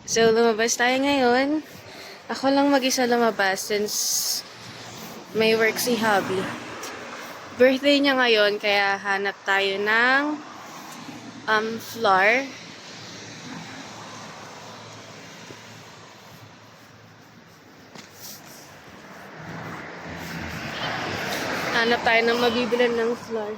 So, lumabas tayo ngayon. Ako lang mag-isa lumabas since may work si hubby. Birthday niya ngayon, kaya hanap tayo ng flour. Hanap tayo ng mabibilan ng flour.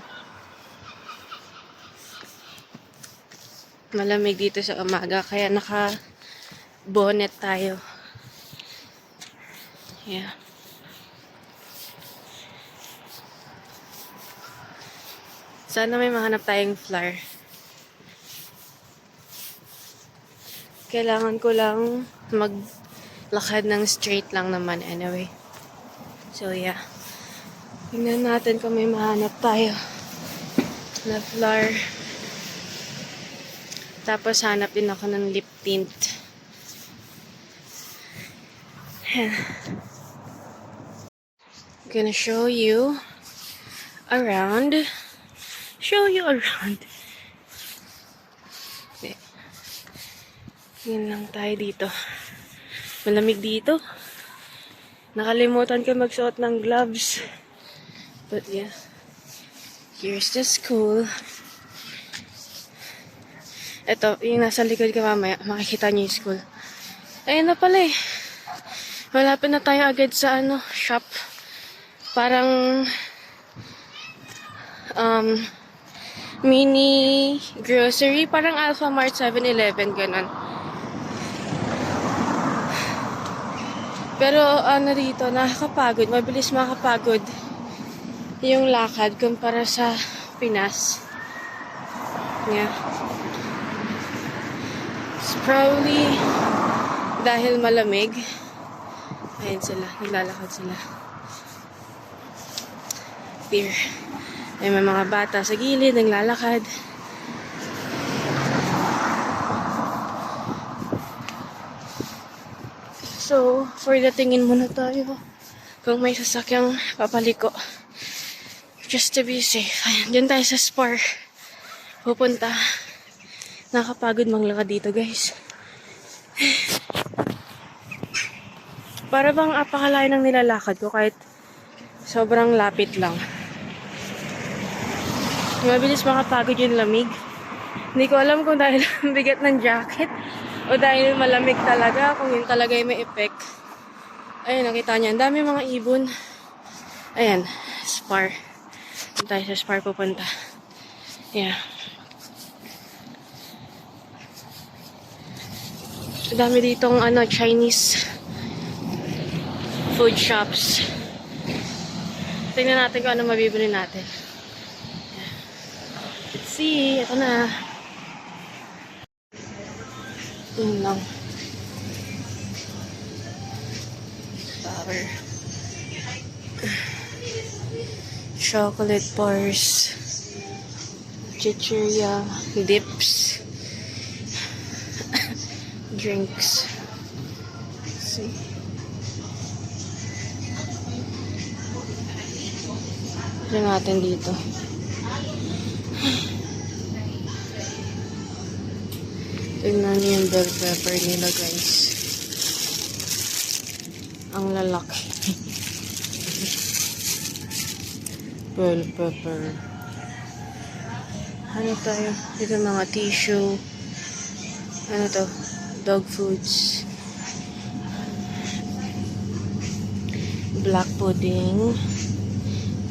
Malamig dito sa umaga, kaya naka-bonnet tayo. Yeah. Sana may mahanap tayong flour. Kailangan ko lang maglakad ng straight lang naman anyway. So yeah. Tingnan natin kung may mahanap tayo na flour. Tapos hanap din ako ng lip tint. I'm gonna show you around. Okay. Yun lang tayo dito. Malamig dito. Nakalimutan ko magsuot ng gloves. But yeah. Here's the school. Ito, yung nasa likod ka mamaya, makikita niyo yung school. Ayun na pala eh. Malapit na tayo agad sa shop. Parang mini grocery, parang Alphamart, 7-Eleven, ganun. Pero dito, nakakapagod, mabilis makakapagod yung lakad kumpara sa Pinas. Yeah. It's probably dahil malamig. Ayan sila, naglalakad sila. Here. May mga bata sa gilid, naglalakad. So, for the tingin muna tayo kung may sasakyang papaliko. Just to be safe. Ayan, dyan tayo sa Spar. Pupunta. Nakapagod manglakad dito, guys. Para bang apakalain ng nilalakad ko kahit sobrang lapit lang. Mabilis makapagod yung lamig. Hindi ko alam kung dahil bigat ng jacket o dahil malamig talaga, kung yun talaga yung may effect. Ayun, nakita niya. Ang dami mga ibon. Ayan, Spar. Doon tayo sa Spar pupunta. Yeah. Ang dami ditong Chinese food shops. Tingnan natin kung ano mabibili natin. Let's see. Ito na. Yun lang. Power. Chocolate bars. Chicheria. Dips. Drinks. Let's see. Ito natin dito. Tingnan niyo yung bell pepper nila, guys. Ang lalaki. Bell pepper. Ano tayo? Ito mga tissue. Ano to? Dog foods. Black pudding.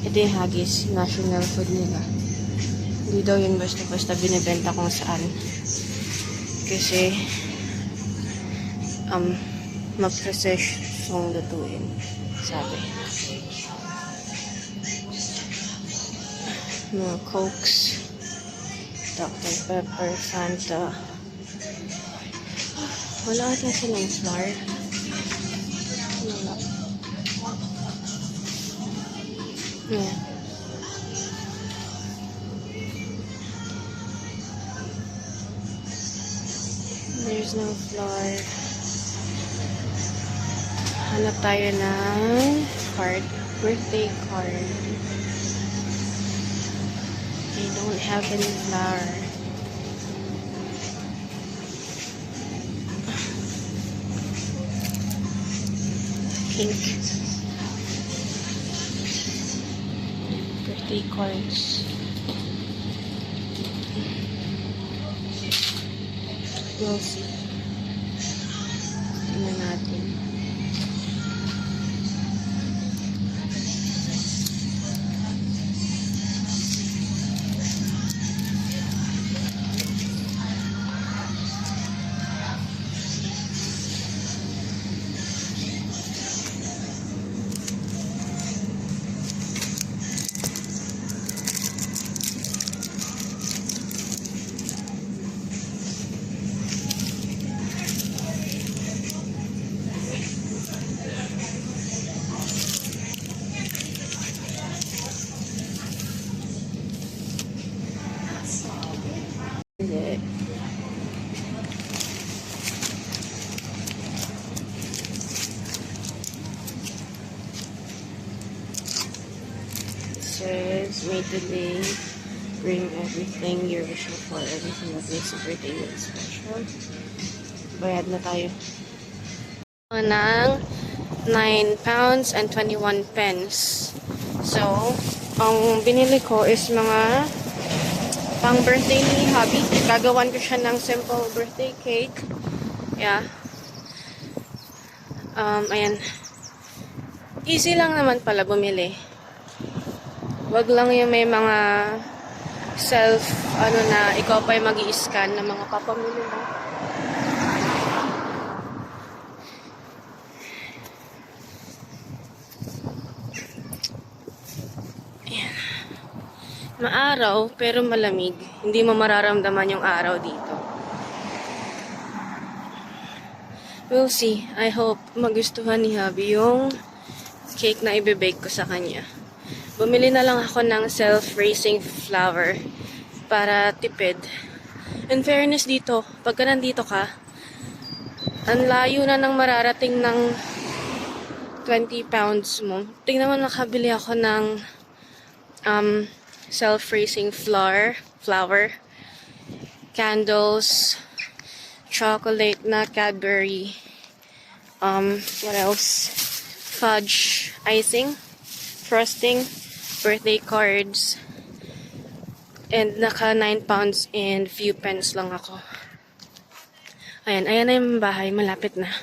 Ito yung haggis. National food nila. Hindi daw yun basta-basta binibenta kung saan. Kasi ma-process yung lutuin, sabi. Mga Cokes, Dr. Pepper, Fanta. Wala ata silang flour. Wala. Yeah. There's no flour. Hanap tayo ng card. Birthday card. They don't have any flour. pink. Birthday cards. We'll see. Tingnan natin. Hindi. It says, made today, bring everything you're wishing for, everything that makes a birthday really special. Bayad na tayo. Ng 9 pounds and 21 pence. So, ang binili ko is mga pang birthday ni hubby. Gagawan ko siya ng simple birthday cake. Yeah. Ayan. Easy lang naman pala bumili. Wag lang yung may mga na ikaw pa yung mag-i-scan ng mga papamili mo. Ayan. Maaraw, pero malamig. Hindi mo mararamdaman yung araw dito. We'll see. I hope magustuhan ni hubby yung cake na ibe-bake ko sa kanya. Bumili na lang ako ng self-raising flour para tipid. In fairness dito, pagka nandito ka, ang layo na ng mararating ng 20 pounds mo. Tingnan mo, nakabili ako ng self-raising flour, candles, chocolate na Cadbury, what else? Fudge icing, frosting, birthday cards, and naka 9 pounds and few pence lang ako. Ayan na yung bahay, malapit na.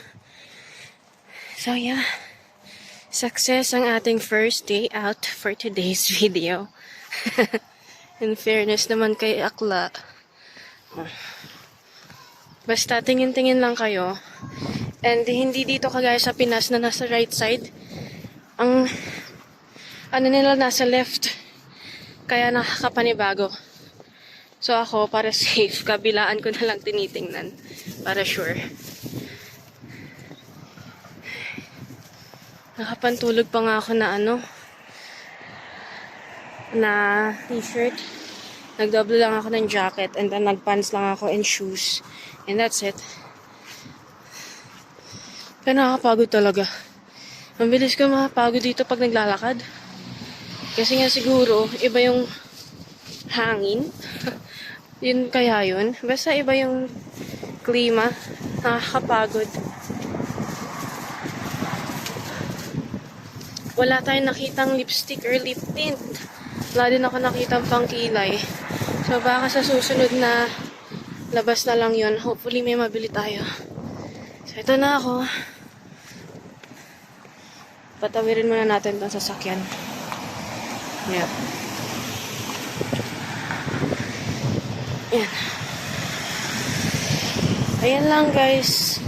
So yeah, success ang ating first day out for today's video. In fairness naman kay Akla, basta tingin-tingin lang kayo. And hindi dito kagaya sa Pinas na nasa right side. Ang ano nila nasa left. Kaya nakakapanibago. So ako, para safe, kabilaan ko na lang tinitingnan. Para sure. Nakapantulog pa nga ako na na t-shirt. Nagdouble lang ako ng jacket and then nagpants lang ako and shoes. And that's it. Kaya nakakapagod talaga. Ang bilis ko makapagod dito pag naglalakad. Kasi nga siguro, iba yung hangin. Yun kaya yun. Basta iba yung klima. Nakakapagod. Wala tayong nakitang lipstick or lip tint. Wala din ako nakitang pangkilay. So baka sa susunod na labas na lang yun. Hopefully may mabili tayo. So ito na ako. Patawirin muna natin itong sasakyan. Yeah. Ayan. Ayan lang guys.